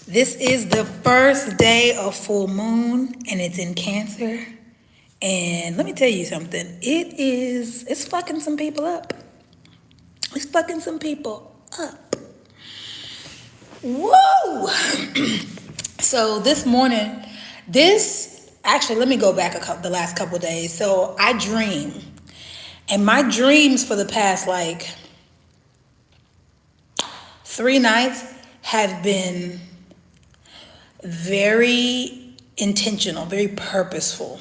This is the first day of full moon and it's in Cancer. And let me tell you something. It's fucking some people up. It's fucking some people up. Whoa! So this morning, actually, let me go back the last couple of days. So I dream. And my dreams for the past 3 nights have been very intentional, very purposeful.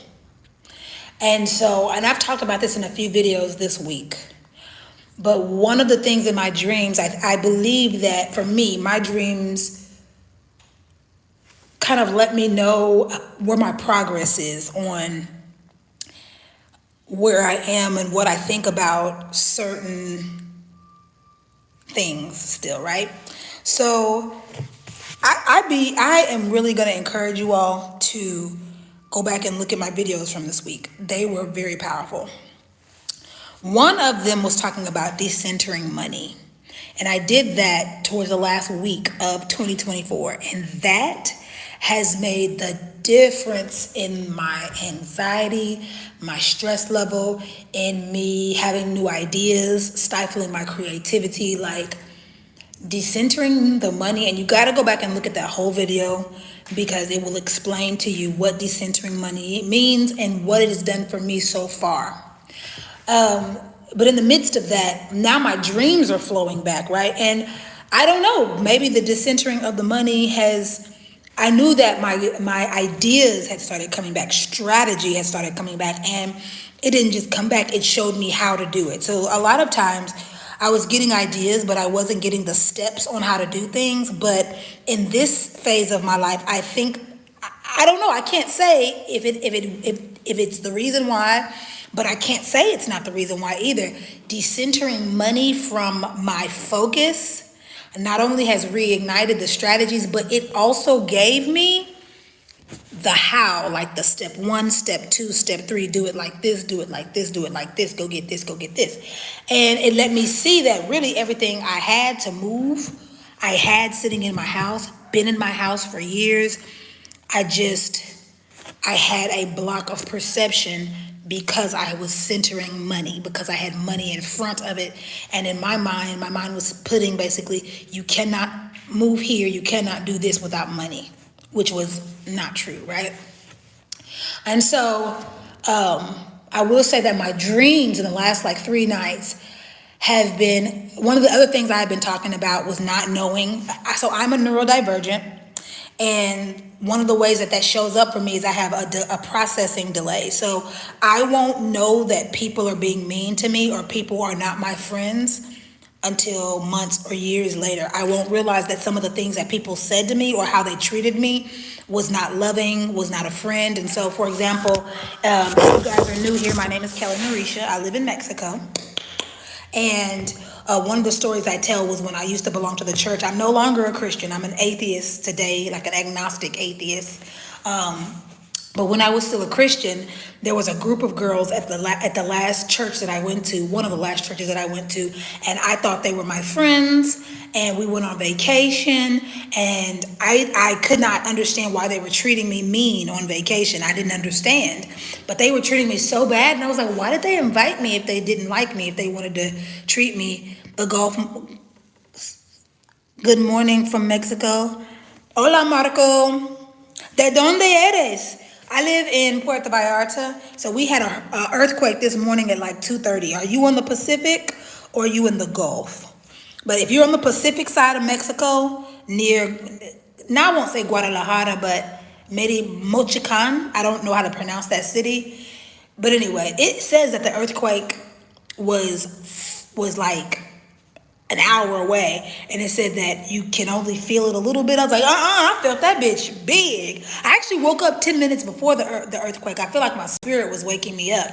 And I've talked about this in a few videos this week. But one of the things in my dreams, I believe that for me, my dreams kind of let me know where my progress is on where I am and what I think about certain things still, right? So I am really going to encourage you all to go back and look at my videos from this week. They were very powerful. One of them was talking about decentering money. And I did that towards the last week of 2024. And that has made the difference in my anxiety, my stress level, in me having new ideas, stifling my creativity, decentering the money. And you got to go back and look at that whole video because it will explain to you what decentering money means and what it has done for me so far. But in the midst of that, now my dreams are flowing back, right? And I don't know, maybe the decentering of the money I knew that my ideas had started coming back, strategy had started coming back, and it didn't just come back, it showed me how to do it. So a lot of times I was getting ideas, but I wasn't getting the steps on how to do things. But in this phase of my life, I think, I don't know, I can't say if it's the reason why, but I can't say it's not the reason why either. Decentering money from my focus not only has reignited the strategies, but it also gave me the how, like the step 1, step 2, step 3, do it like this, do it like this, do it like this, go get this, go get this. And it let me see that really everything I had to move, I had sitting in my house, been in my house for years. I had a block of perception because I was centering money, because I had money in front of it. And in my mind was putting basically, you cannot move here, you cannot do this without money, which was not true, right? And so I will say that my dreams in the last 3 nights have been, one of the other things I have been talking about was not knowing. So I'm a neurodivergent. And one of the ways that shows up for me is I have a processing delay. So I won't know that people are being mean to me or people are not my friends until months or years later. I won't realize that some of the things that people said to me or how they treated me was not loving, was not a friend. And so, for example, if you guys are new here, my name is Kelly Marisha. I live in Mexico. And one of the stories I tell was when I used to belong to the church. I'm no longer a Christian. I'm an atheist today, like an agnostic atheist. But when I was still a Christian, there was a group of girls at the last church that I went to, one of the last churches that I went to, and I thought they were my friends, and we went on vacation, and I could not understand why they were treating me mean on vacation. I didn't understand, but they were treating me so bad, and I was like, why did they invite me if they didn't like me, if they wanted to treat me the Gulf? Good morning from Mexico. Hola, Marco. ¿De dónde eres? I live in Puerto Vallarta, so we had an earthquake this morning at 2:30. Are you on the Pacific or are you in the Gulf? But if you're on the Pacific side of Mexico, near, now I won't say Guadalajara, but maybe Mochican, I don't know how to pronounce that city. But anyway, it says that the earthquake was like an hour away, and it said that you can only feel it a little bit. I was like, I felt that bitch big. I actually woke up 10 minutes before the earthquake. I feel like my spirit was waking me up.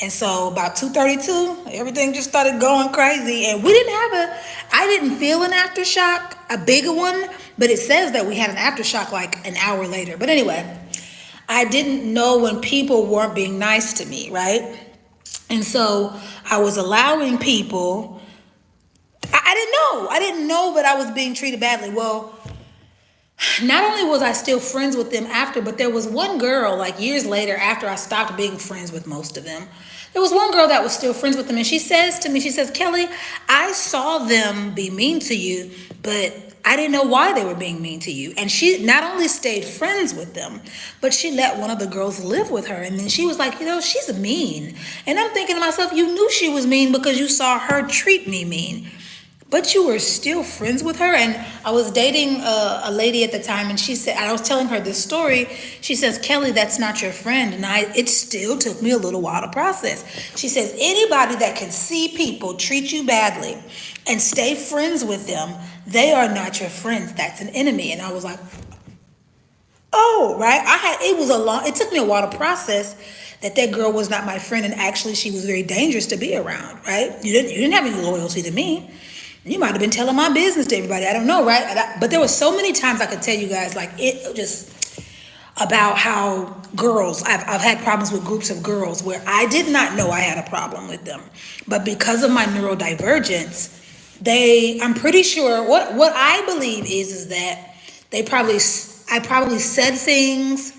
And so about 2:32, everything just started going crazy. And I didn't feel an aftershock, a bigger one, but it says that we had an aftershock like an hour later. But anyway, I didn't know when people weren't being nice to me, right? And so I was allowing people, I didn't know that I was being treated badly. Well, not only was I still friends with them after, but there was one girl, like years later, after I stopped being friends with most of them, there was one girl that was still friends with them, and she says to me, she says, Kelly, I saw them be mean to you, but I didn't know why they were being mean to you. And she not only stayed friends with them, but she let one of the girls live with her. And then she was like, she's mean. And I'm thinking to myself, you knew she was mean because you saw her treat me mean. But you were still friends with her. And I was dating a lady at the time, and she said, I was telling her this story. She says, Kelly, that's not your friend. And it still took me a little while to process. She says, anybody that can see people treat you badly and stay friends with them, they are not your friends. That's an enemy. And I was like, oh, right. It took me a while to process that girl was not my friend. And actually she was very dangerous to be around, right? You didn't have any loyalty to me. You might have been telling my business to everybody. I don't know, right? But there were so many times I could tell you guys, like, it just about how girls, I've had problems with groups of girls where I did not know I had a problem with them. But because of my neurodivergence, I'm pretty sure, what I believe is that I probably said things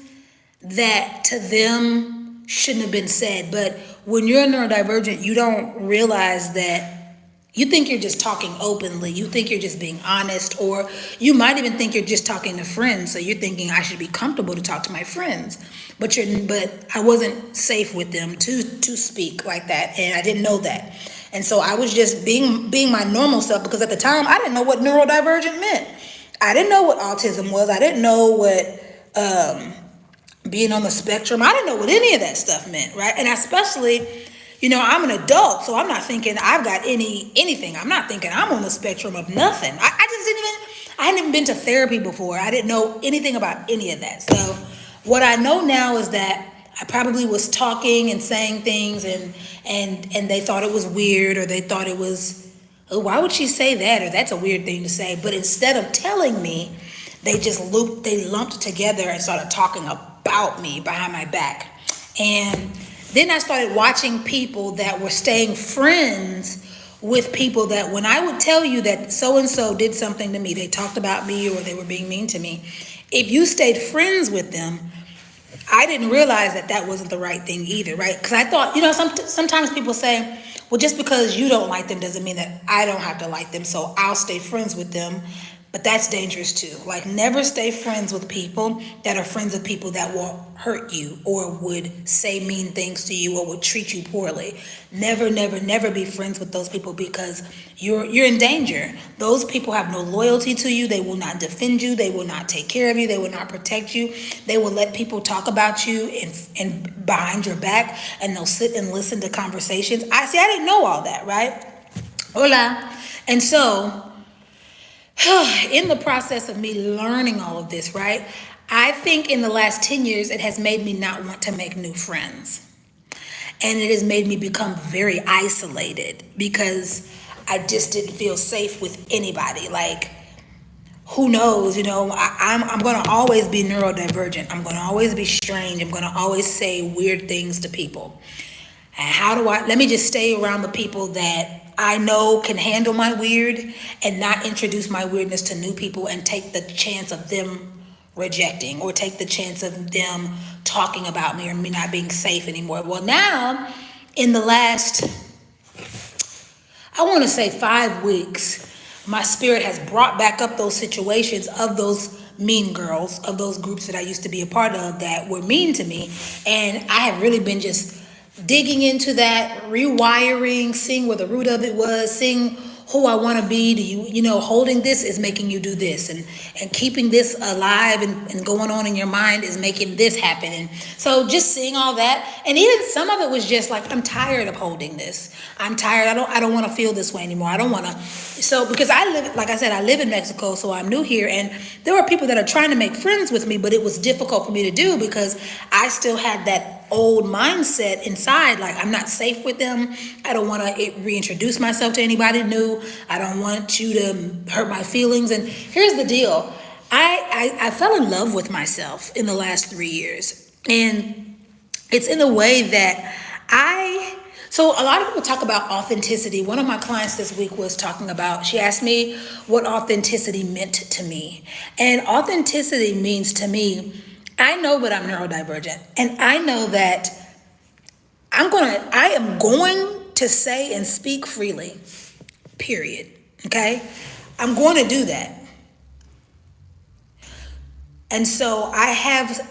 that to them shouldn't have been said. But when you're neurodivergent, you don't realize that. You think you're just talking openly. You think you're just being honest, or you might even think you're just talking to friends. So you're thinking I should be comfortable to talk to my friends, but I wasn't safe with them to speak like that, and I didn't know that, and so I was just being my normal self, because at the time I didn't know what neurodivergent meant. I didn't know what autism was. I didn't know what being on the spectrum. I didn't know what any of that stuff meant, right? And especially, I'm an adult, so I'm not thinking I've got anything. I'm not thinking I'm on the spectrum of nothing. I hadn't even been to therapy before. I didn't know anything about any of that. So what I know now is that I probably was talking and saying things, and they thought it was weird, or they thought it was, oh, why would she say that? Or that's a weird thing to say. But instead of telling me, they lumped together and started talking about me behind my back. And then I started watching people that were staying friends with people that, when I would tell you that so-and-so did something to me, they talked about me or they were being mean to me, if you stayed friends with them, I didn't realize that wasn't the right thing either, right? Because I thought, sometimes people say, well, just because you don't like them doesn't mean that I don't have to like them, so I'll stay friends with them. But that's dangerous too. Like, never stay friends with people that are friends of people that will hurt you or would say mean things to you or would treat you poorly. Never, never, never be friends with those people, because you're in danger. Those people have no loyalty to you. They will not defend you. They will not take care of you. They will not protect you. They will let people talk about you and behind your back, and they'll sit and listen to conversations. I didn't know all that, right? Hola. And so, in the process of me learning all of this, right, I think in the last 10 years, it has made me not want to make new friends. And it has made me become very isolated, because I just didn't feel safe with anybody. Like, who knows, I'm going to always be neurodivergent. I'm going to always be strange. I'm going to always say weird things to people. And let me just stay around the people that I know can handle my weird, and not introduce my weirdness to new people and take the chance of them rejecting, or take the chance of them talking about me or me not being safe anymore. Well, now, in the last, I want to say 5 weeks, my spirit has brought back up those situations of those mean girls, of those groups that I used to be a part of that were mean to me. And I have really been just digging into that, rewiring, seeing where the root of it was, seeing who I want to be. Holding this is making you do this, and keeping this alive and going on in your mind is making this happen. And so just seeing all that, and even some of it was just like, I'm tired of holding this. I'm tired. I don't want to feel this way anymore. I don't want to. So, because I live in Mexico, so I'm new here, and there were people that are trying to make friends with me, but it was difficult for me to do, because I still had that old mindset inside, like, I'm not safe with them. I don't want to reintroduce myself to anybody new. I don't want you to hurt my feelings. And here's the deal. I fell in love with myself in the last 3 years. And it's in a way that So a lot of people talk about authenticity. One of my clients this week was talking about, she asked me what authenticity meant to me. And authenticity means to me, I know that I'm neurodivergent, and I know that I am going to say and speak freely, period. Okay? I'm going to do that. And so I have,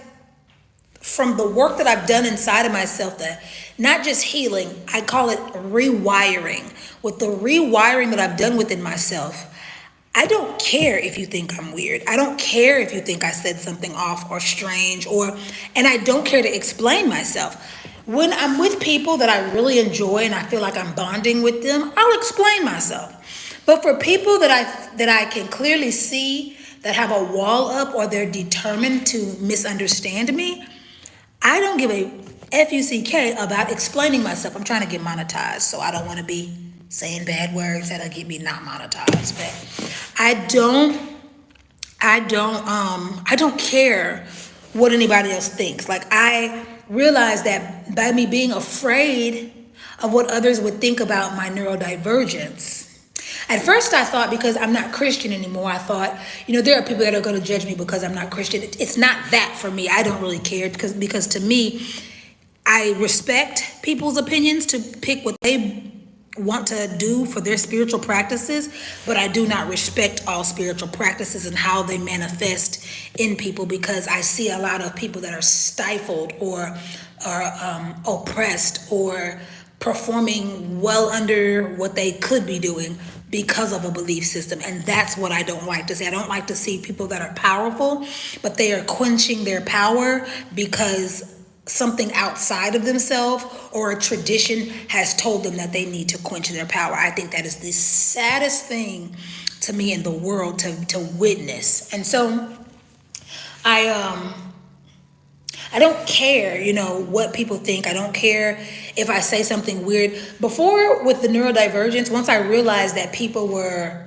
from the work that I've done inside of myself, that not just healing, I call it rewiring. With the rewiring that I've done within myself, I don't care if you think I'm weird. I don't care if you think I said something off or strange, and I don't care to explain myself. When I'm with people that I really enjoy and I feel like I'm bonding with them, I'll explain myself. But for people that I can clearly see that have a wall up, or they're determined to misunderstand me, I don't give a FUCK about explaining myself. I'm trying to get monetized, so I don't want to be saying bad words that'll get me not monetized. But I don't care what anybody else thinks. Like, I realize that by me being afraid of what others would think about my neurodivergence. At first I thought, because I'm not Christian anymore, I thought, there are people that are going to judge me because I'm not Christian. It's not that for me. I don't really care, because to me, I respect people's opinions to pick what they want to do for their spiritual practices, but I do not respect all spiritual practices and how they manifest in people, because I see a lot of people that are stifled or oppressed or performing well under what they could be doing because of a belief system. And that's what I don't like to see. I don't like to see people that are powerful, but they are quenching their power because something outside of themselves or a tradition has told them that they need to quench their power. I think that is the saddest thing to me in the world to witness. And so I don't care, what people think. I don't care if I say something weird. Before, with the neurodivergence, once I realized that people were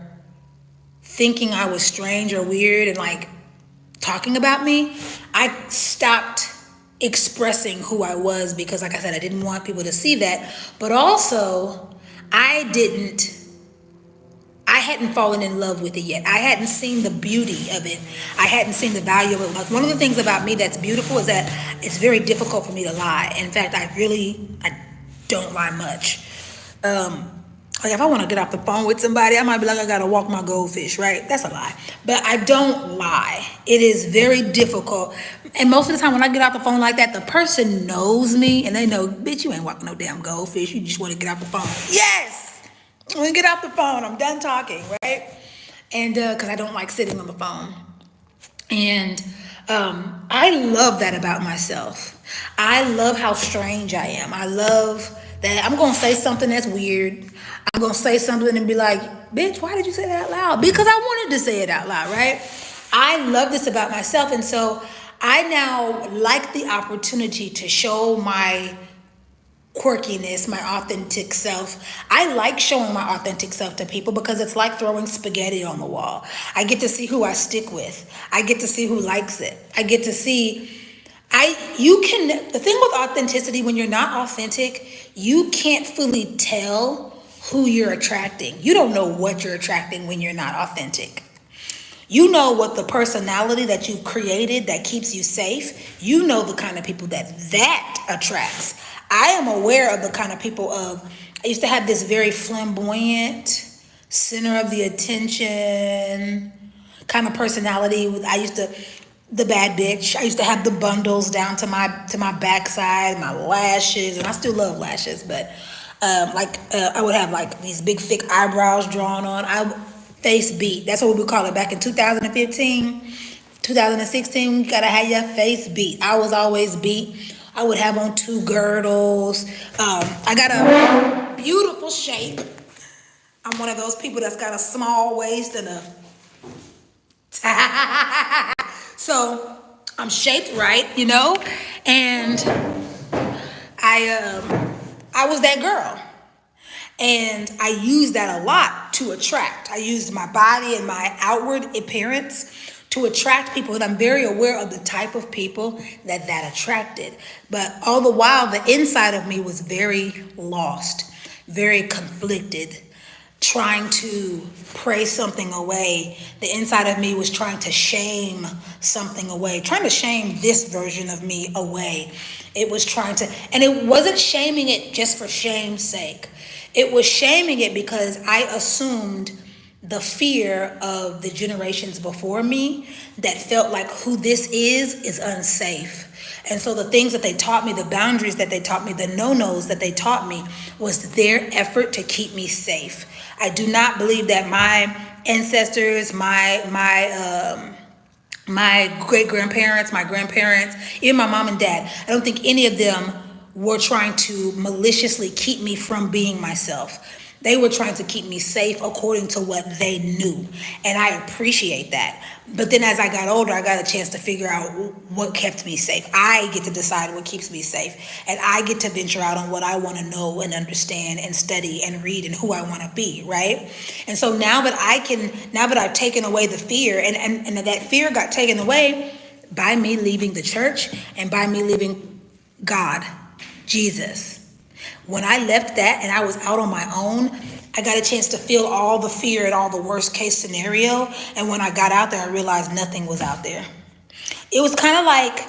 thinking I was strange or weird and like talking about me, I stopped expressing who I was, because, like I said, I didn't want people to see that. But also, I hadn't fallen in love with it yet. I hadn't seen the beauty of it. I hadn't seen the value of it. Like, one of the things about me that's beautiful is that it's very difficult for me to lie. In fact, I don't lie much. Like, if I want to get off the phone with somebody, I might be like, I gotta walk my goldfish, right? That's a lie. But I don't lie. It is very difficult. And most of the time when I get off the phone like that, the person knows me and they know, bitch, you ain't walking no damn goldfish. You just want to get off the phone. Yes! I'm gonna get off the phone. I'm done talking, right? And because I don't like sitting on the phone. And I love that about myself. I love how strange I am. I love that I'm gonna say something that's weird. I'm gonna say something and be like, bitch, why did you say that out loud? Because I wanted to say it out loud, right? I love this about myself. And so I now like the opportunity to show my quirkiness, my authentic self. I like showing my authentic self to people because it's like throwing spaghetti on the wall. I get to see who I stick with. I get to see who likes it. I get to see, the thing with authenticity, when you're not authentic, you can't fully tell who you're attracting. You don't know what you're attracting when you're not authentic. You know what the personality that you've created that keeps you safe. You know the kind of people that attracts. I am aware of the kind of people I used to have this very flamboyant, center of the attention kind of personality. The bad bitch. I used to have the bundles down to my backside, my lashes, and I still love lashes, but I would have like these big thick eyebrows drawn on. Face beat. That's what we would call it back in 2015, 2016. You gotta have your face beat. I was always beat. I would have on 2 girdles. I got a beautiful shape. I'm one of those people that's got a small waist and so I'm shaped right, and I was that girl. And I used that a lot to attract. I used my body and my outward appearance to attract people, and I'm very aware of the type of people that attracted. But all the while, the inside of me was very lost, very conflicted, trying to pray something away. The inside of me was trying to shame something away, trying to shame this version of me away. It was trying to, and it wasn't shaming it just for shame's sake. It was shaming it because I assumed the fear of the generations before me that felt like who this is unsafe. And so the things that they taught me, the boundaries that they taught me, the no-nos that they taught me was their effort to keep me safe. I do not believe that my ancestors, my great-grandparents, my grandparents, even my mom and dad, I don't think any of them were trying to maliciously keep me from being myself. They were trying to keep me safe according to what they knew. And I appreciate that. But then as I got older, I got a chance to figure out what kept me safe. I get to decide what keeps me safe. And I get to venture out on what I want to know and understand and study and read and who I want to be, right? And so now that I've taken away the fear, and that fear got taken away by me leaving the church and by me leaving God, Jesus. When I left that and I was out on my own, I got a chance to feel all the fear and all the worst case scenario. And when I got out there, I realized nothing was out there. It was kind of like,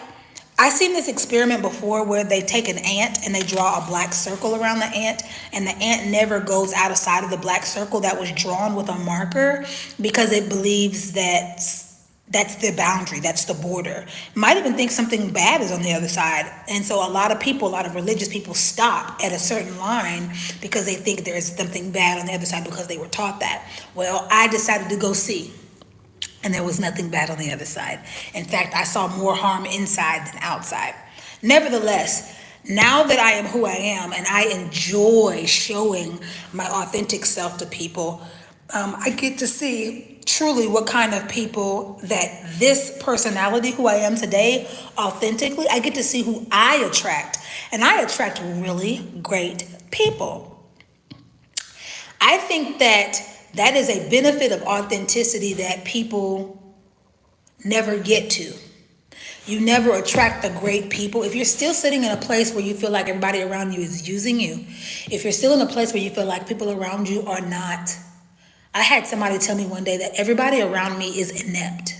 I seen this experiment before where they take an ant and they draw a black circle around the ant, and the ant never goes outside of the black circle that was drawn with a marker because it believes that that's the boundary, that's the border. Might even think something bad is on the other side. And so a lot of religious people stop at a certain line because they think there is something bad on the other side because they were taught that. Well, I decided to go see, and there was nothing bad on the other side. In fact, I saw more harm inside than outside. Nevertheless, now that I am who I am and I enjoy showing my authentic self to people, I get to see truly what kind of people that this personality, who I am today, authentically, I get to see who I attract. And I attract really great people. I think that is a benefit of authenticity that people never get to. You never attract the great people. If you're still sitting in a place where you feel like everybody around you is using you, if you're still in a place where you feel like people around you are not, I had somebody tell me one day that everybody around me is inept.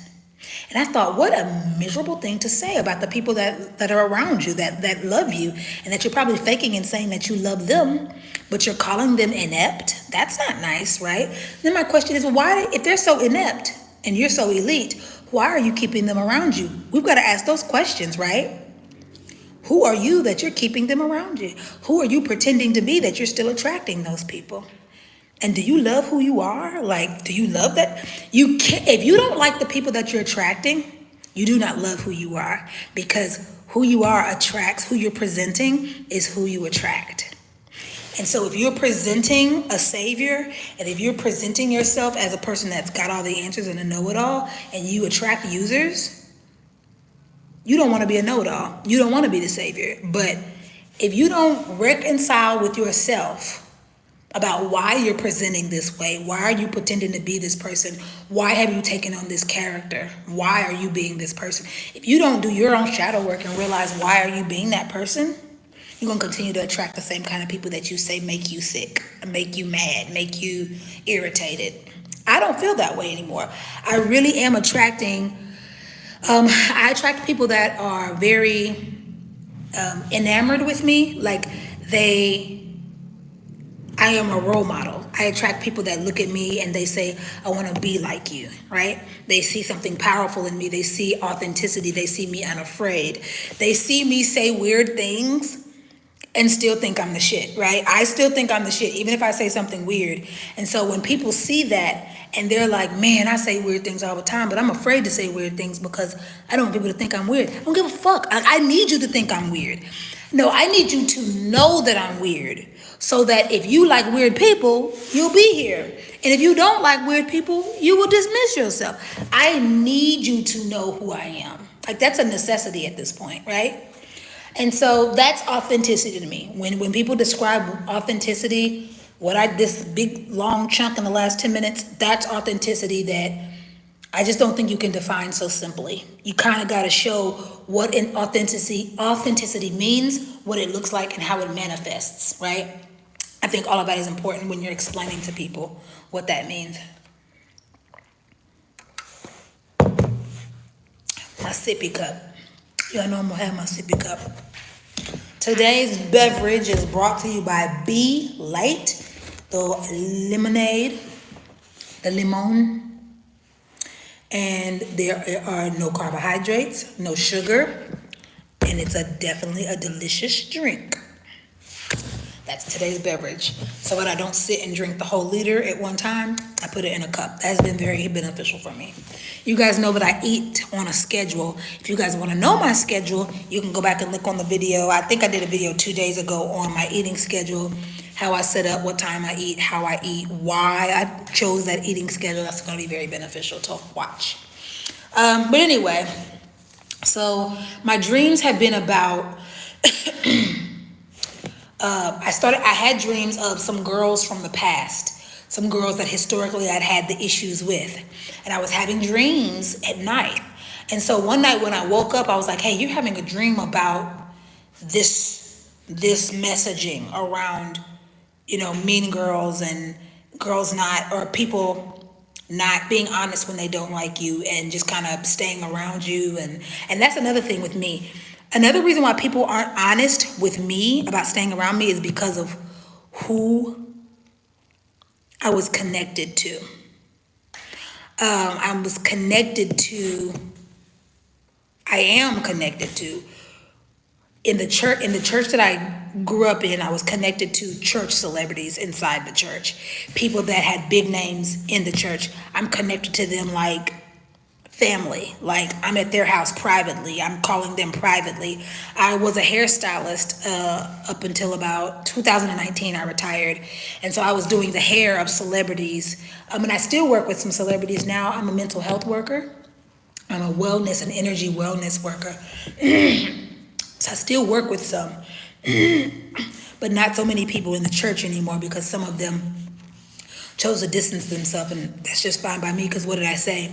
And I thought, what a miserable thing to say about the people that are around you, that love you, and that you're probably faking and saying that you love them, but you're calling them inept. That's not nice, right? Then my question is, why, if they're so inept and you're so elite, why are you keeping them around you? We've got to ask those questions, right? Who are you that you're keeping them around you? Who are you pretending to be that you're still attracting those people? And do you love who you are? Like, do you love that? You can't, if you don't like the people that you're attracting, you do not love who you are, because who you are attracts, who you're presenting is who you attract. And so if you're presenting a savior, and if you're presenting yourself as a person that's got all the answers and a know-it-all, and you attract users, you don't want to be a know-it-all. You don't want to be the savior. But if you don't reconcile with yourself about why you're presenting this way, why are you pretending to be this person, why have you taken on this character, why are you being this person? If you don't do your own shadow work and realize why are you being that person, you're going to continue to attract the same kind of people that you say make you sick, make you mad, make you irritated. I don't feel that way anymore. I really am attracting, I attract people that are very enamored with me, like I am a role model. I attract people that look at me and they say, I want to be like you, right? They see something powerful in me. They see authenticity. They see me unafraid. They see me say weird things and still think I'm the shit, right? I still think I'm the shit, even if I say something weird. And so when people see that and they're like, man, I say weird things all the time, but I'm afraid to say weird things because I don't want people to think I'm weird. I don't give a fuck. I need you to think I'm weird. No, I need you to know that I'm weird, so that if you like weird people, you'll be here. And if you don't like weird people, you will dismiss yourself. I need you to know who I am. Like, that's a necessity at this point, right? And so that's authenticity to me. When people describe authenticity, this big long chunk in the last 10 minutes, that's authenticity that I just don't think you can define so simply. You kind of got to show what an authenticity means, what it looks like, and how it manifests, right? I think all of that is important when you're explaining to people what that means. My sippy cup. Y'all know I'm gonna have my sippy cup. Today's beverage is brought to you by Be Light, the lemonade, the limon. And there are no carbohydrates, no sugar, and it's definitely a delicious drink. That's today's beverage. So that I don't sit and drink the whole liter at one time, I put it in a cup. That's been very beneficial for me. You guys know that I eat on a schedule. If you guys want to know my schedule, you can go back and look on the video. I think I did a video 2 days ago on my eating schedule, how I set up, what time I eat, how I eat, why I chose that eating schedule. That's going to be very beneficial to watch. But anyway, so my dreams have been about, I had dreams of some girls from the past, some girls that historically I'd had the issues with. And I was having dreams at night. And so one night when I woke up, I was like, hey, you're having a dream about this messaging around, mean girls and girls not, or people not being honest when they don't like you and just kind of staying around you. And that's another thing with me. Another reason why people aren't honest with me about staying around me is because of who I was connected to. I am connected to, in the church that I grew up in, I was connected to church celebrities inside the church. People that had big names in the church. I'm connected to them like family. Like I'm at their house privately. I'm calling them privately. I was a hairstylist up until about 2019. I retired. And so I was doing the hair of celebrities. And I still work with some celebrities now. I'm a mental health worker. I'm a wellness and energy wellness worker. So I still work with some, but not so many people in the church anymore because some of them chose to distance themselves, and that's just fine by me because what did I say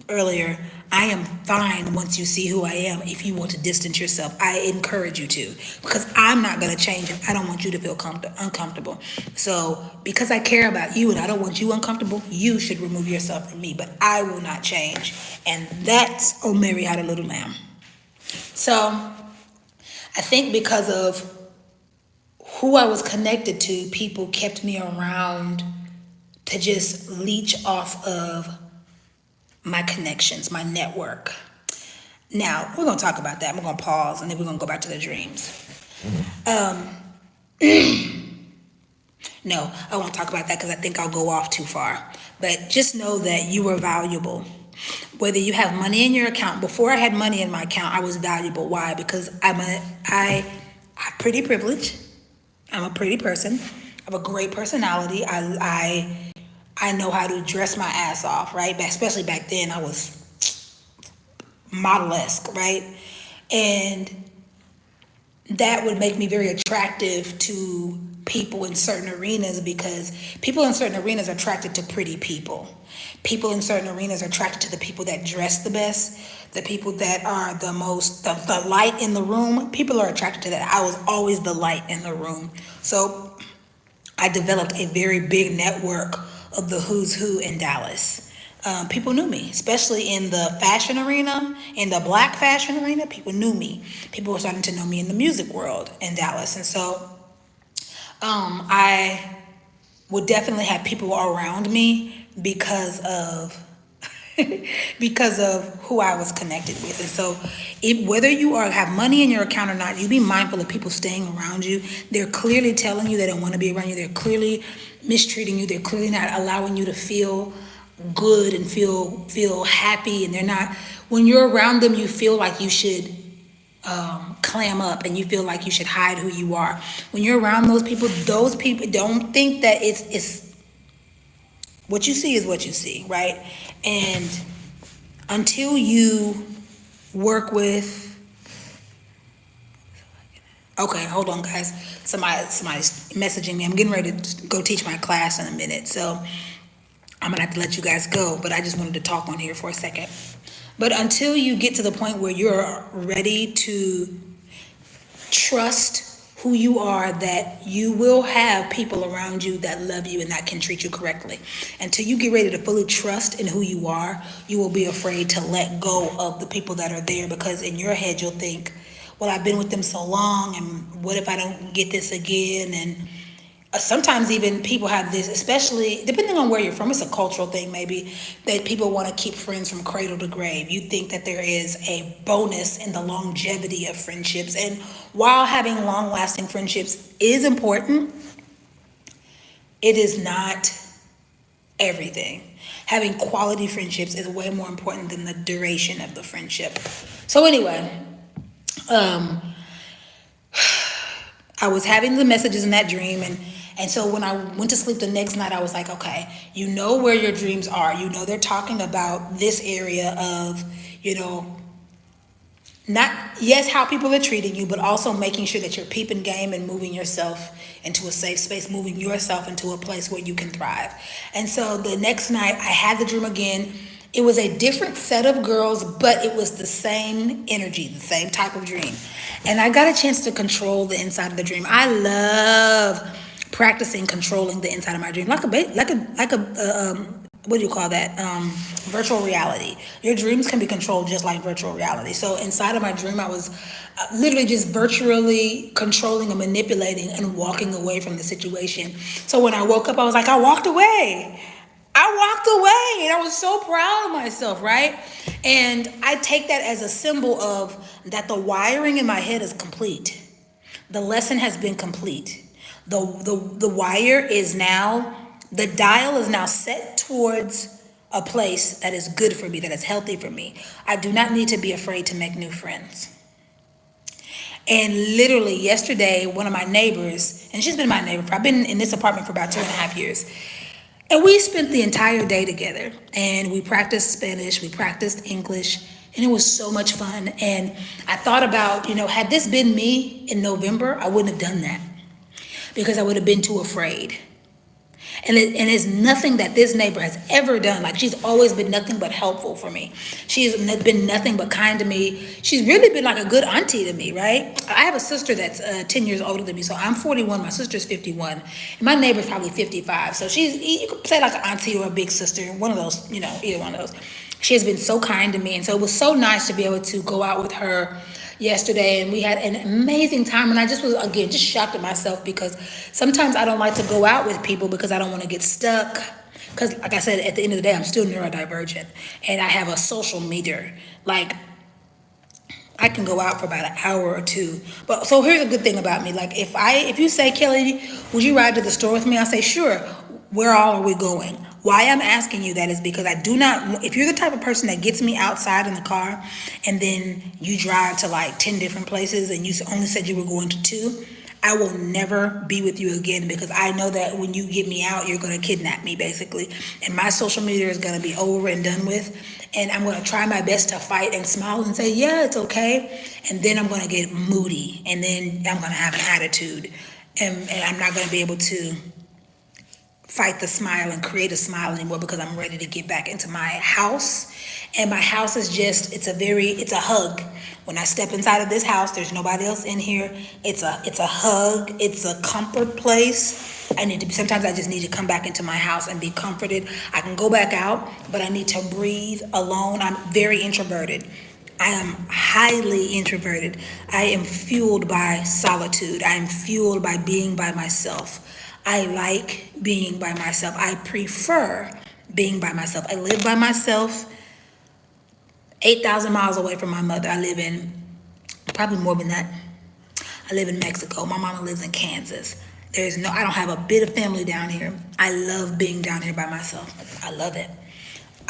earlier? I am fine once you see who I am. If you want to distance yourself, I encourage you to, because I'm not going to change and I don't want you to feel uncomfortable. So because I care about you and I don't want you uncomfortable, you should remove yourself from me, but I will not change. And that's Oh Mary Had a Little Lamb. So I think because of who I was connected to, people kept me around to just leech off of my connections, my network. Now, we're going to talk about that. We're going to pause, and then we're going to go back to the dreams. No, I won't talk about that because I think I'll go off too far. But just know that you are valuable. Whether you have money in your account, before I had money in my account, I was valuable. Why? Because I'm pretty privileged. I'm a pretty person. I have a great personality. I know how to dress my ass off, right? Especially back then, I was model-esque, right? And that would make me very attractive to people in certain arenas because people in certain arenas are attracted to pretty people. People in certain arenas are attracted to the people that dress the best, the people that are the most, the light in the room. People are attracted to that. I was always the light in the room. So I developed a very big network of the who's who in Dallas. People knew me, especially in the fashion arena, in the black fashion arena, people knew me. People were starting to know me in the music world in Dallas. And so I would definitely have people around me because of who I was connected with. And so whether you have money in your account or not, you be mindful of people staying around you. They're clearly telling you they don't want to be around you. They're clearly mistreating you. They're clearly not allowing you to feel good and feel happy. And they're not, when you're around them, you feel like you should clam up and you feel like you should hide who you are. When you're around those people don't think that it's what you see is what you see, right? And until you work with, okay, hold on guys, somebody's messaging me. I'm getting ready to go teach my class in a minute. So I'm gonna have to let you guys go, but I just wanted to talk on here for a second. But until you get to the point where you're ready to trust who you are, that you will have people around you that love you and that can treat you correctly. Until you get ready to fully trust in who you are, you will be afraid to let go of the people that are there, because in your head you'll think, well, I've been with them so long, and what if I don't get this again? And sometimes even people have this, especially depending on where you're from, it's a cultural thing maybe, that people want to keep friends from cradle to grave. You think that there is a bonus in the longevity of friendships. And while having long lasting friendships is important, it is not everything. Having quality friendships is way more important than the duration of the friendship. So, anyway, I was having the messages in that dream, and so when I went to sleep the next night, I was like, okay, you know where your dreams are. You know they're talking about this area of, you know, not, yes, how people are treating you, but also making sure that you're peeping game and moving yourself into a safe space, moving yourself into a place where you can thrive. And so the next night, I had the dream again. It was a different set of girls, but it was the same energy, the same type of dream. And I got a chance to control the inside of the dream. I love practicing controlling the inside of my dream, like what do you call that? Virtual reality. Your dreams can be controlled just like virtual reality. So inside of my dream, I was literally just virtually controlling and manipulating and walking away from the situation. So when I woke up, I was like, I walked away. I walked away, and I was so proud of myself, right? And I take that as a symbol of that the wiring in my head is complete. The lesson has been complete. The wire is now, the dial is now set towards a place that is good for me, that is healthy for me. I do not need to be afraid to make new friends. And literally yesterday, one of my neighbors, and she's been my neighbor, I've been in this apartment for about 2.5 years. And we spent the entire day together, and we practiced Spanish, we practiced English, and it was so much fun. And I thought about, had this been me in November, I wouldn't have done that, because I would have been too afraid. And it's nothing that this neighbor has ever done. Like, she's always been nothing but helpful for me. She's been nothing but kind to me. She's really been like a good auntie to me, right? I have a sister that's 10 years older than me. So I'm 41, my sister's 51, and my neighbor's probably 55. So you could say like an auntie or a big sister, one of those, either one of those. She has been so kind to me. And so it was so nice to be able to go out with her yesterday, and we had an amazing time. And I just was, again, just shocked at myself, because sometimes I don't like to go out with people because I don't want to get stuck, because like I said, at the end of the day, I'm still neurodivergent, and I have a social meter. Like, I can go out for about an hour or two. But so here's a good thing about me. Like, if you say, Kelly, would you ride to the store with me? I'll say, sure. Where all are we going? Why I'm asking you that is because I do not, if you're the type of person that gets me outside in the car and then you drive to like 10 different places and you only said you were going to 2, I will never be with you again, because I know that when you get me out, you're going to kidnap me, basically. And my social media is going to be over and done with. And I'm going to try my best to fight and smile and say, yeah, it's okay. And then I'm going to get moody, and then I'm going to have an attitude. And I'm not going to be able to fight the smile and create a smile anymore, because I'm ready to get back into my house. And my house is just, it's a hug. When I step inside of this house, there's nobody else in here. It's a hug. It's a comfort place. Sometimes I just need to come back into my house and be comforted. I can go back out, but I need to breathe alone. I'm very introverted. I am highly introverted. I am fueled by solitude. I am fueled by being by myself. I like being by myself. I prefer being by myself. I live by myself, 8,000 miles away from my mother. I live in, probably more than that, I live in Mexico. My mama lives in Kansas. I don't have a bit of family down here. I love being down here by myself. I love it.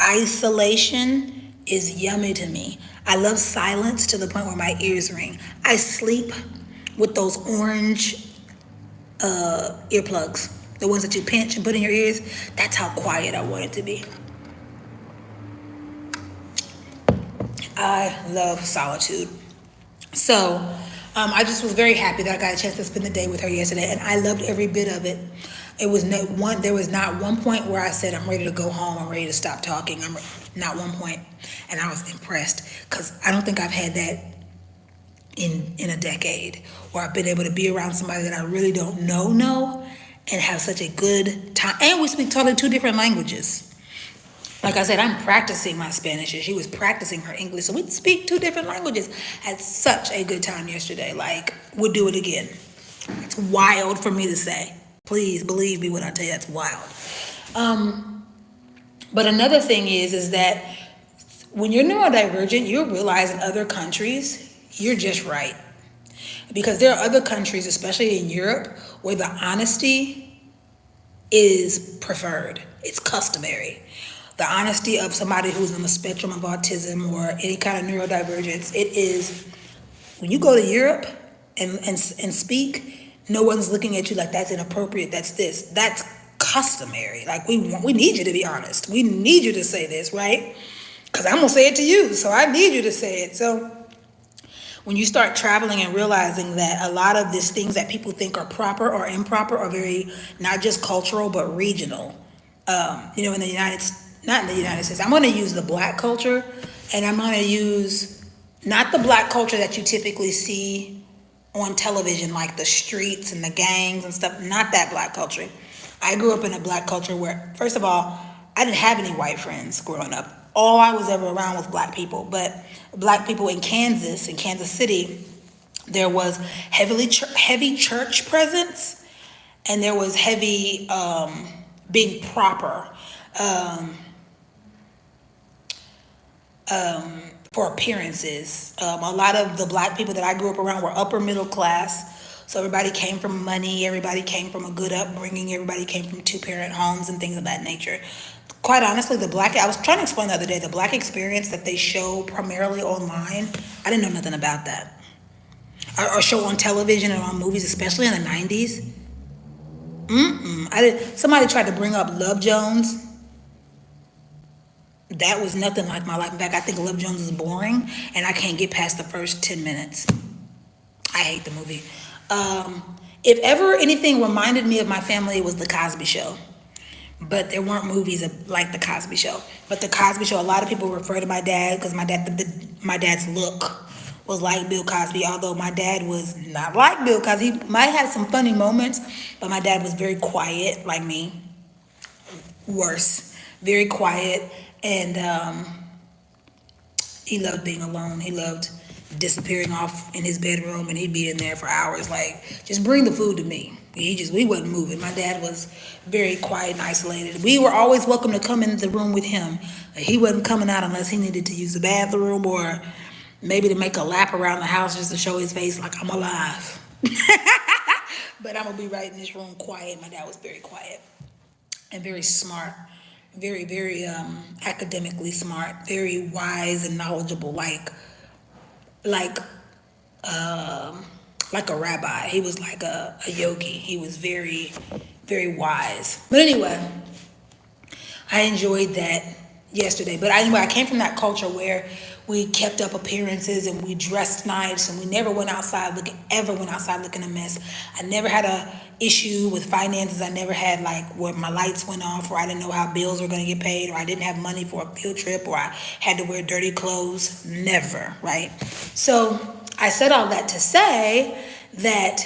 Isolation is yummy to me. I love silence to the point where my ears ring. I sleep with those orange earplugs, the ones that you pinch and put in your ears. That's how quiet I want it to be. I love solitude. So I just was very happy that I got a chance to spend the day with her yesterday, and I loved every bit of it. There was not one point where I said, I'm ready to go home, I'm ready to stop talking. Not one point. And I was impressed, because I don't think I've had that in a decade, where I've been able to be around somebody that I really don't know, and have such a good time. And we speak totally two different languages. Like I said, I'm practicing my Spanish and she was practicing her English. So we speak two different languages. Had such a good time yesterday. Like, we'll do it again. It's wild for me to say. Please believe me when I tell you that's wild. But another thing is that when you're neurodivergent, you realize in other countries, you're just right. Because there are other countries, especially in Europe, where the honesty is preferred. It's customary. The honesty of somebody who's on the spectrum of autism or any kind of neurodivergence, it is, when you go to Europe and speak, no one's looking at you like that's inappropriate, that's this. That's customary. Like, we need you to be honest. We need you to say this, right? Because I'm going to say it to you, so I need you to say it. So when you start traveling and realizing that a lot of these things that people think are proper or improper are very, not just cultural, but regional. In not in the United States, I'm going to use the black culture, and I'm going to use not the black culture that you typically see on television, like the streets and the gangs and stuff, not that black culture. I grew up in a black culture where, first of all, I didn't have any white friends growing up. All I was ever around was black people, but black people in Kansas City, there was heavy church presence, and there was heavy being proper for appearances. A lot of the black people that I grew up around were upper middle class, so everybody came from money, everybody came from a good upbringing, everybody came from two-parent homes and things of that nature. Quite honestly, I was trying to explain the other day, the black experience that they show primarily online, I didn't know nothing about that. Or show on television and on movies, especially in the 90s. Somebody tried to bring up Love Jones. That was nothing like my life. In fact, I think Love Jones is boring, and I can't get past the first 10 minutes. I hate the movie. If ever anything reminded me of my family, it was The Cosby Show. But there weren't movies like The Cosby Show. But The Cosby Show, a lot of people refer to my dad, because my dad's look was like Bill Cosby, although my dad was not like Bill Cosby. He might have some funny moments, but my dad was very quiet, like me. Worse. Very quiet. And he loved being alone. He loved disappearing off in his bedroom, and he'd be in there for hours, like, just bring the food to me. We wasn't moving. My dad was very quiet and isolated. We were always welcome to come in the room with him. He wasn't coming out unless he needed to use the bathroom, or maybe to make a lap around the house just to show his face like, I'm alive. But I'm gonna be right in this room quiet. My dad was very quiet and very smart. Very, very academically smart, very wise and knowledgeable, like a rabbi. He was like a yogi. He was very, very wise. But anyway, I enjoyed that yesterday. But anyway, I came from that culture where we kept up appearances and we dressed nice, and we never went outside looking a mess. I never had a issue with finances. I never had like where my lights went off, or I didn't know how bills were going to get paid, or I didn't have money for a field trip, or I had to wear dirty clothes. Never, right? So I said all that to say that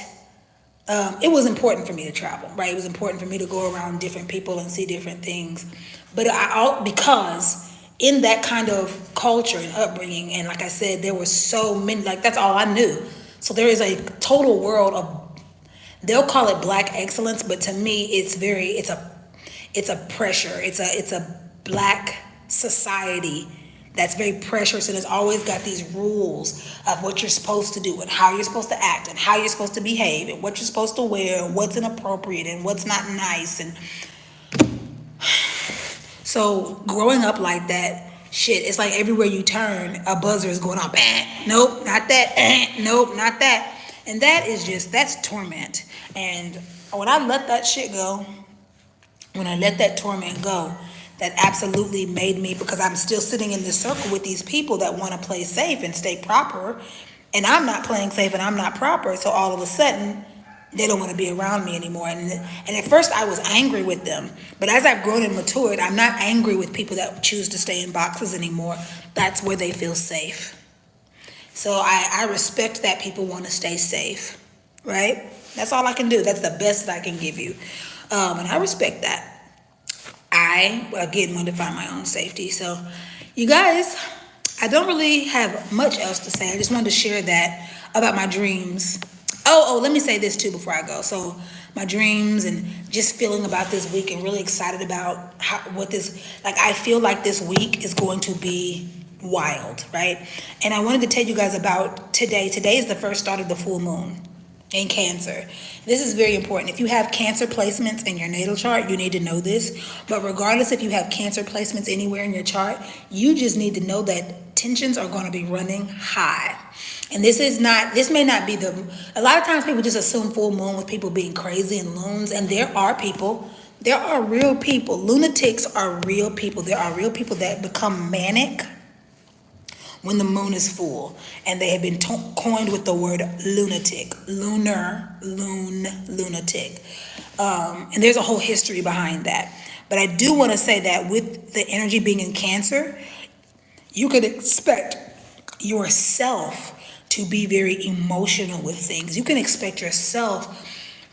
it was important for me to travel, right? It was important for me to go around different people and see different things. But because in that kind of culture and upbringing, and like I said, there were so many, like that's all I knew. So there is a total world of, they'll call it black excellence, but to me, it's a pressure. It's a black society that's very precious, and has always got these rules of what you're supposed to do and how you're supposed to act and how you're supposed to behave and what you're supposed to wear and what's inappropriate and what's not nice. And so growing up like that, shit, it's like everywhere you turn, a buzzer is going off. Nope, not that. Nope, not that. And that's torment. And when I let that shit go, when I let that torment go, that absolutely made me, because I'm still sitting in this circle with these people that want to play safe and stay proper, and I'm not playing safe and I'm not proper. So all of a sudden, They don't want to be around me anymore. And at first I was angry with them. But as I've grown and matured, I'm not angry with people that choose to stay in boxes anymore. That's where they feel safe. So I respect that people want to stay safe, right? That's all I can do. That's the best that I can give you. And I respect that. I, again, want to find my own safety. So, you guys, I don't really have much else to say. I just wanted to share that about my dreams. Let me say this too before I go. So, my dreams and just feeling about this week and really excited about I feel like this week is going to be wild, right? And I wanted to tell you guys about today. Today is the first start of the full moon in Cancer. This is very important. If you have Cancer placements in your natal chart, you need to know this. But regardless if you have Cancer placements anywhere in your chart, you just need to know that tensions are going to be running high. And this may not be a lot of times people just assume full moon with people being crazy and loons. And there are real people. Lunatics are real people. There are real people that become manic when the moon is full, and they have been coined with the word lunatic, lunatic. And there's a whole history behind that. But I do want to say that with the energy being in Cancer, you could expect yourself to be very emotional with things. You can expect yourself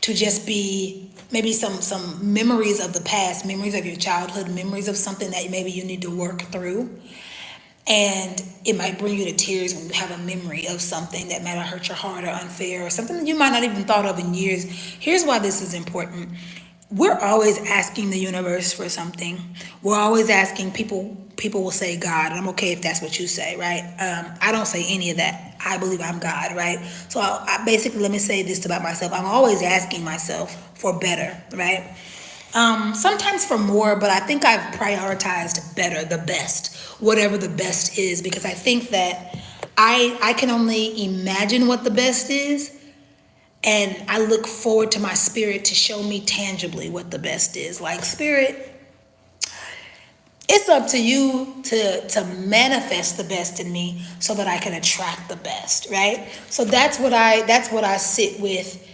to just be maybe some memories of the past, memories of your childhood, memories of something that maybe you need to work through. And it might bring you to tears when you have a memory of something that might have hurt your heart or unfair or something that you might not even thought of in years. Here's why this is important. We're always asking the universe for something. We're always asking people will say God, and I'm okay if that's what you say, right? I don't say any of that. I believe I'm God, right? So I basically, let me say this about myself. I'm always asking myself for better, right? Sometimes for more, but I think I've prioritized better, the best, whatever the best is, because I think that I can only imagine what the best is, and I look forward to my spirit to show me tangibly what the best is. Like, spirit, it's up to you to manifest the best in me so that I can attract the best, right? So that's what I sit with.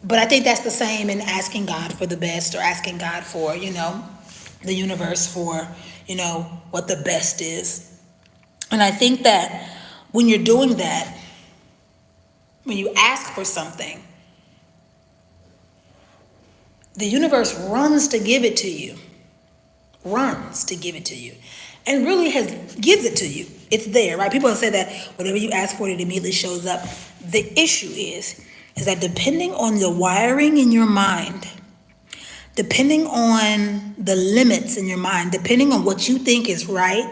But I think that's the same in asking God for the best, or asking God for, the universe for, what the best is. And I think that when you're doing that, when you ask for something, the universe runs to give it to you. And really gives it to you. It's there, right? People say that whatever you ask for, it immediately shows up. The issue is that depending on the wiring in your mind, depending on the limits in your mind, depending on what you think is right,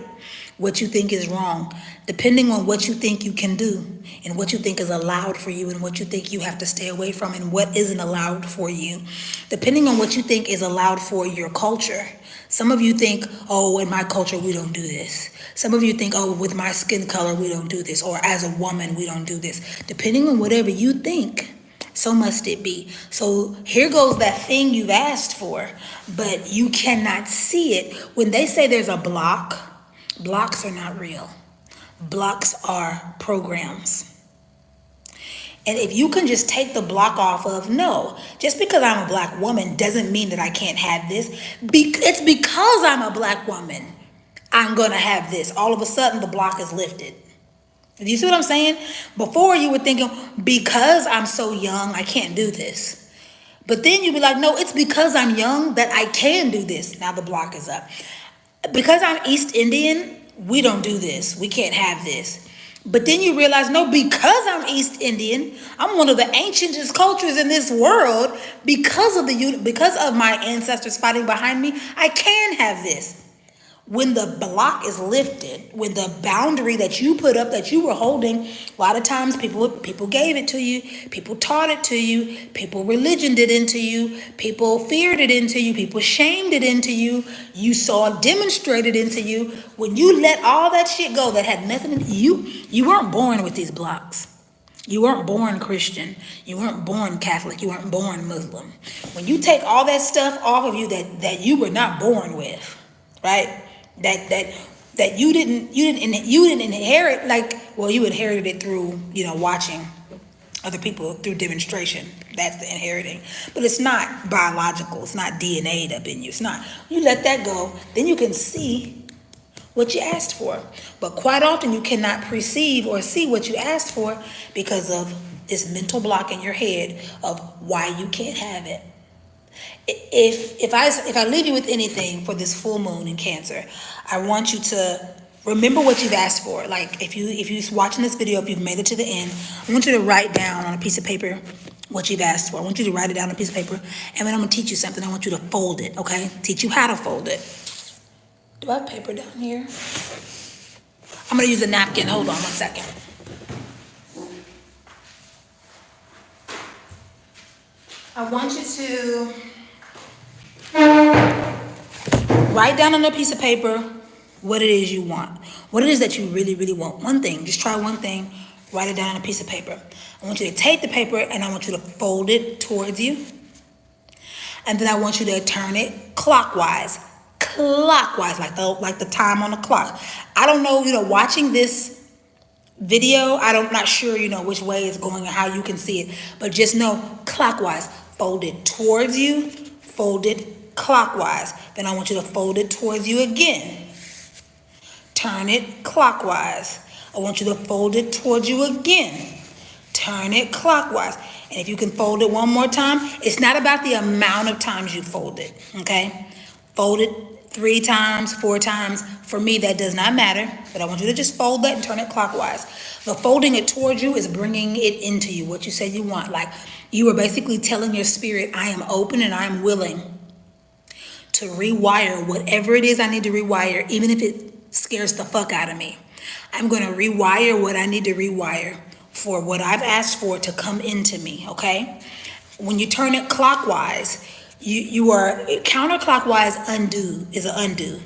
what you think is wrong, depending on what you think you can do, and what you think is allowed for you, and what you think you have to stay away from, and what isn't allowed for you, depending on what you think is allowed for your culture. Some of you think, in my culture, we don't do this. Some of you think, with my skin color, we don't do this. Or as a woman, we don't do this. Depending on whatever you think, so must it be. So here goes that thing you've asked for, but you cannot see it. When they say there's a block, blocks are not real. Blocks are programs. And if you can just take the block off of, no, just because I'm a black woman doesn't mean that I can't have this. It's because I'm a black woman, I'm going to have this. All of a sudden, the block is lifted. Do you see what I'm saying? Before, you were thinking, because I'm so young, I can't do this. But then you'd be like, no, it's because I'm young that I can do this. Now the block is up. Because I'm East Indian, we don't do this. We can't have this. But then you realize, no, because I'm East Indian, I'm one of the ancientest cultures in this world. Because of my ancestors fighting behind me, I can have this. When the block is lifted, when the boundary that you put up, that you were holding, a lot of times people gave it to you, people taught it to you, people religioned it into you, people feared it into you, people shamed it into you, you saw it demonstrated into you. When you let all that shit go that had nothing to do, you weren't born with these blocks. You weren't born Christian. You weren't born Catholic. You weren't born Muslim. When you take all that stuff off of you that you were not born with, right? That you didn't inherit, you inherited it through, watching other people through demonstration. That's the inheriting. But it's not biological. It's not DNA'd up in you. It's not. You let that go, then you can see what you asked for. But quite often you cannot perceive or see what you asked for because of this mental block in your head of why you can't have it. If I leave you with anything for this full moon in Cancer, I want you to remember what you've asked for. Like if you're watching this video, if you've made it to the end, I want you to write down on a piece of paper what you've asked for. I want you to write it down on a piece of paper, and then I'm gonna teach you something. I want you to fold it, okay? Teach you how to fold it. Do I have paper down here? I'm gonna use a napkin. Hold on 1 second. I want you to write down on a piece of paper what it is you want. What it is that you really, really want. One thing. Just try one thing. Write it down on a piece of paper. I want you to take the paper and I want you to fold it towards you. And then I want you to turn it clockwise. Clockwise, like the time on the clock. I don't know, watching this video, I'm not sure, which way it's going and how you can see it. But just know, clockwise. Fold it towards you. Fold it clockwise. Then I want you to fold it towards you again. Turn it clockwise. I want you to fold it towards you again. Turn it clockwise. And if you can fold it one more time, it's not about the amount of times you fold it, okay? Fold it 3 times, 4 times. For me, that does not matter, but I want you to just fold that and turn it clockwise. The folding it towards you is bringing it into you, what you said you want. Like you are basically telling your spirit, I am open and I am willing to rewire whatever it is I need to rewire, even if it scares the fuck out of me. I'm going to rewire what I need to rewire for what I've asked for to come into me, okay? When you turn it clockwise, you are counterclockwise. Undo is an undo.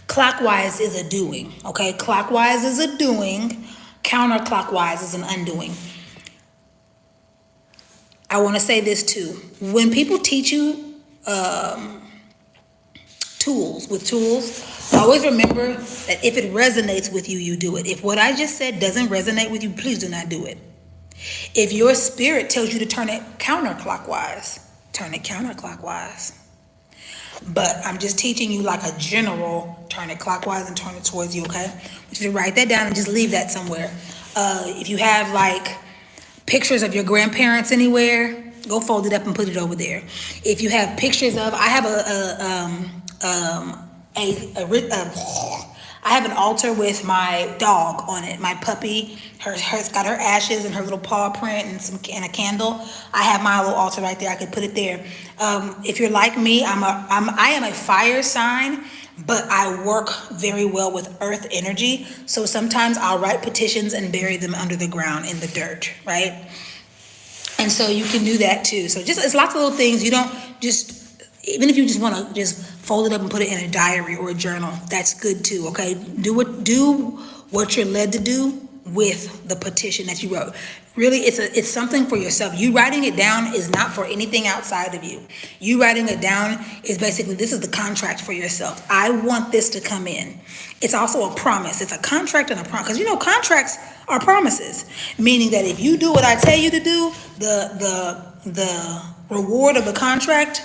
Clockwise is a doing, okay? Clockwise is a doing. Counterclockwise is an undoing. I want to say this too. When people teach you tools, always remember that if it resonates with you, you do it. If what I just said doesn't resonate with you, please do not do it. If your spirit tells you to turn it counterclockwise, turn it counterclockwise. But I'm just teaching you like a general, turn it clockwise and turn it towards you, okay? I want you to write that down and just leave that somewhere. If you have like pictures of your grandparents anywhere, go fold it up and put it over there. If you have pictures of, I have an altar with my dog on it, my puppy. Her's got her ashes and her little paw print and a candle. I have my little altar right there. I could put it there. If you're like me, I am a fire sign, but I work very well with earth energy. So sometimes I'll write petitions and bury them under the ground in the dirt, right? And so you can do that too. So it's lots of little things. You don't just, even if you just want to just fold it up and put it in a diary or a journal, that's good too, okay? Do what you're led to do with the petition that you wrote. Really, it's something for yourself. You writing it down is not for anything outside of you. You writing it down is basically, this is the contract for yourself. I want this to come in. It's also a promise. It's a contract and a promise. Because contracts are promises. Meaning that if you do what I tell you to do, the reward of the contract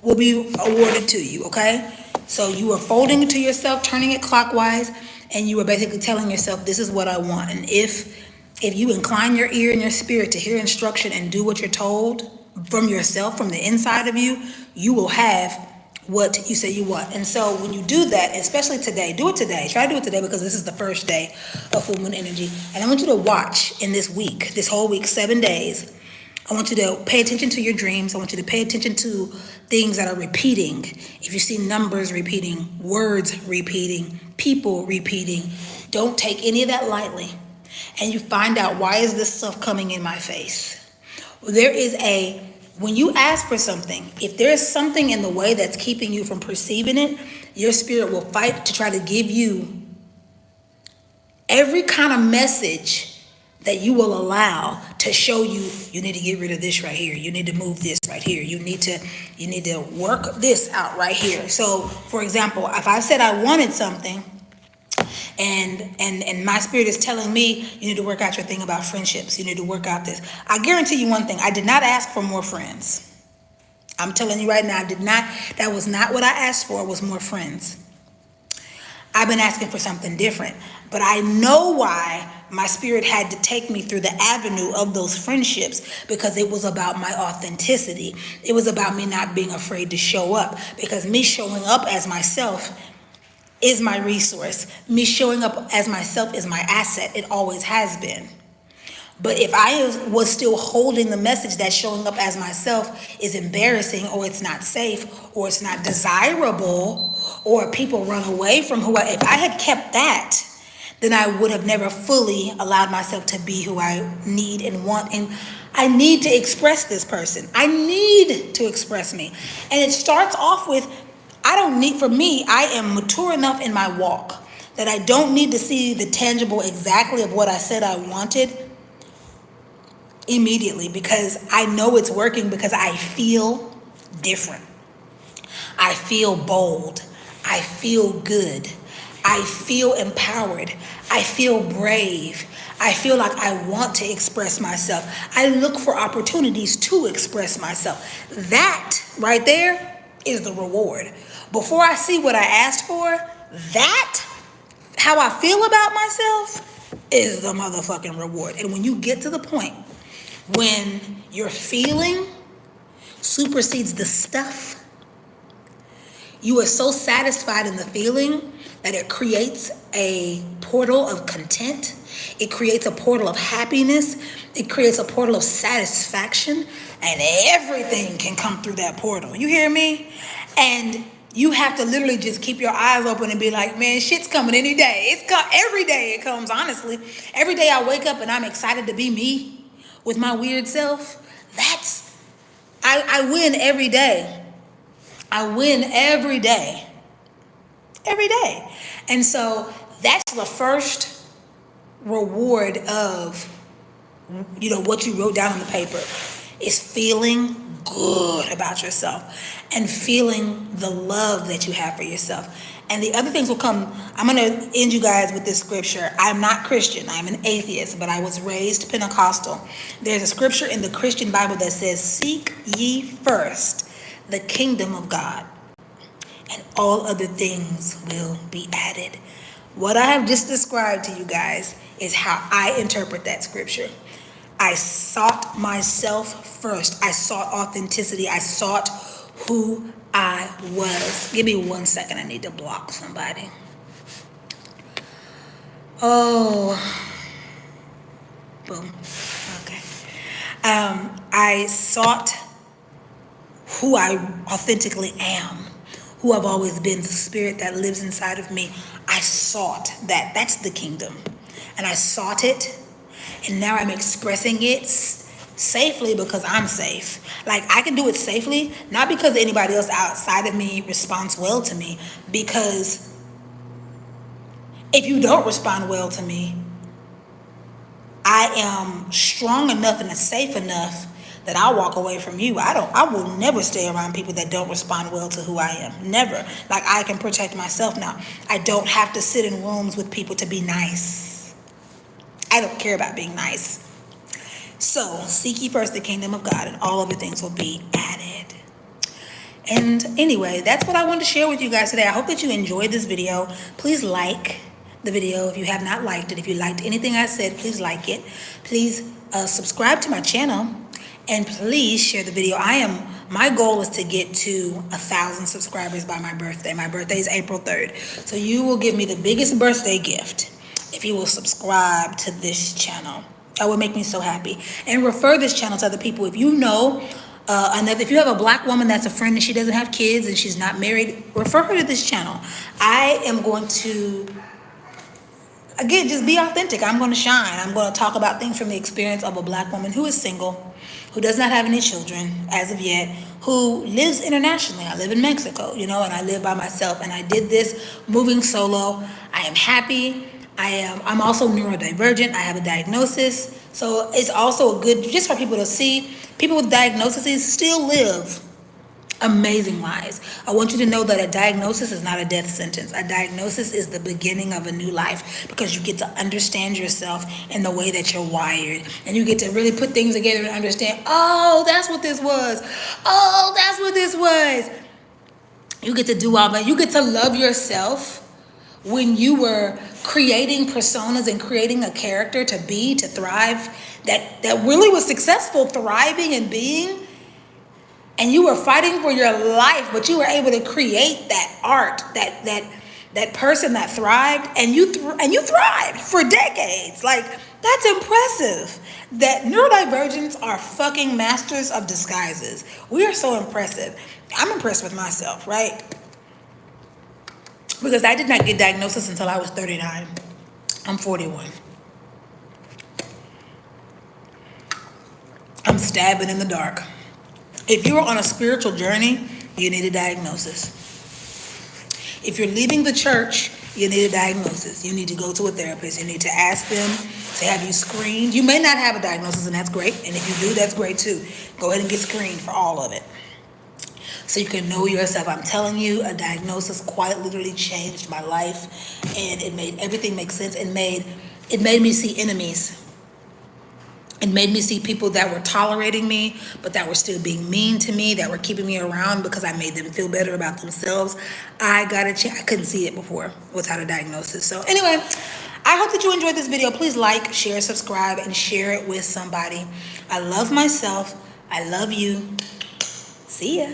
will be awarded to you, okay? So you are folding it to yourself, turning it clockwise, and you are basically telling yourself, this is what I want. And if you incline your ear and your spirit to hear instruction and do what you're told from yourself, from the inside of you, you will have what you say you want. And so when you do that, especially today, do it today. Try to do it today because this is the first day of full moon energy. And I want you to watch in this week, this whole week, 7 days. I want you to pay attention to your dreams. I want you to pay attention to things that are repeating. If you see numbers repeating, words repeating, people repeating, don't take any of that lightly. And you find out, why is this stuff coming in my face? When you ask for something, if there's something in the way that's keeping you from perceiving it, your spirit will fight to try to give you every kind of message that you will allow to show you, you need to get rid of this right here. You need to move this right here. You need to work this out right here. So, for example, if I said I wanted something and my spirit is telling me, you need to work out your thing about friendships. You need to work out this. I guarantee you one thing, I did not ask for more friends. I'm telling you right now, that was not what I asked for, was more friends. I've been asking for something different, but I know why my spirit had to take me through the avenue of those friendships, because it was about my authenticity. It was about me not being afraid to show up, because me showing up as myself is my resource. Me showing up as myself is my asset. It always has been. But if I was still holding the message that showing up as myself is embarrassing, or it's not safe, or it's not desirable, or people run away from if I had kept that, then I would have never fully allowed myself to be who I need and want. And I need to express this person. I need to express me. And it starts off with, for me, I am mature enough in my walk that I don't need to see the tangible exactly of what I said I wanted immediately, because I know it's working, because I feel different. I feel bold. I feel good. I feel empowered. I feel brave. I feel like I want to express myself. I look for opportunities to express myself. That right there is the reward. Before I see what I asked for, how I feel about myself is the motherfucking reward. And when you get to the point when your feeling supersedes the stuff, you are so satisfied in the feeling that it creates a portal of content. It creates a portal of happiness. It creates a portal of satisfaction, and everything can come through that portal. You hear me? And you have to literally just keep your eyes open and be like, man, shit's coming any day. Every day it comes, honestly. Every day I wake up and I'm excited to be me with my weird self. I win every day. I win every day. Every day. And so that's the first reward of, what you wrote down on the paper, is feeling good about yourself and feeling the love that you have for yourself. And the other things will come. I'm going to end you guys with this scripture. I'm not Christian. I'm an atheist, but I was raised Pentecostal. There's a scripture in the Christian Bible that says, "Seek ye first the kingdom of God, and all other things will be added." What I have just described to you guys is how I interpret that scripture. I sought myself first. I sought authenticity. I sought who I was. Give me 1 second. I need to block somebody. Oh, boom. Okay. I sought who I authentically am, who I've always been, the spirit that lives inside of me. I sought that. That's the kingdom. And I sought it, and now I'm expressing it safely, because I'm safe. Like, I can do it safely, not because anybody else outside of me responds well to me, because if you don't respond well to me, I am strong enough and safe enough that I'll walk away from you. I will never stay around people that don't respond well to who I am. Never. Like, I can protect myself now. I don't have to sit in rooms with people to be nice. I don't care about being nice. So, seek ye first the kingdom of God, and all other things will be added. And anyway, that's what I wanted to share with you guys today. I hope that you enjoyed this video. Please like the video if you have not liked it. If you liked anything I said, please like it. Please subscribe to my channel, and please share the video. My goal is to get to 1,000 subscribers by my birthday. My birthday is April 3rd. So you will give me the biggest birthday gift if you will subscribe to this channel. That would make me so happy. And refer this channel to other people. If you know if you have a black woman that's a friend and she doesn't have kids and she's not married, refer her to this channel. I am going to, again, just be authentic. I'm going to shine. I'm going to talk about things from the experience of a black woman who is single, who does not have any children as of yet, who lives internationally. I live in Mexico, and I live by myself. And I did this moving solo. I am happy. I'm also neurodivergent. I have a diagnosis. So it's also good just for people to see people with diagnoses still live Amazing lies. I want you to know that a diagnosis is not a death sentence. A diagnosis is the beginning of a new life because you get to understand yourself and the way that you're wired. And you get to really put things together and understand, oh, that's what this was. Oh, that's what this was. You get to do all that. You get to love yourself when you were creating personas and creating a character to be, to thrive, that really was successful, thriving and being. And you were fighting for your life, but you were able to create that art, that person that thrived, and you thrived for decades. Like, that's impressive. That neurodivergents are fucking masters of disguises. We are so impressive. I'm impressed with myself, right? Because I did not get diagnosis until I was 39. I'm 41. I'm stabbing in the dark. If you're on a spiritual journey, you need a diagnosis. If you're leaving the church, you need a diagnosis. You need to go to a therapist. You need to ask them to have you screened. You may not have a diagnosis, and that's great. And if you do, that's great too. Go ahead and get screened for all of it, so you can know yourself. I'm telling you, a diagnosis quite literally changed my life, and it made everything make sense. It made me see enemies. It made me see people that were tolerating me, but that were still being mean to me, that were keeping me around because I made them feel better about themselves. I couldn't see it before without a diagnosis. So anyway, I hope that you enjoyed this video. Please like, share, subscribe, and share it with somebody. I love myself. I love you. See ya.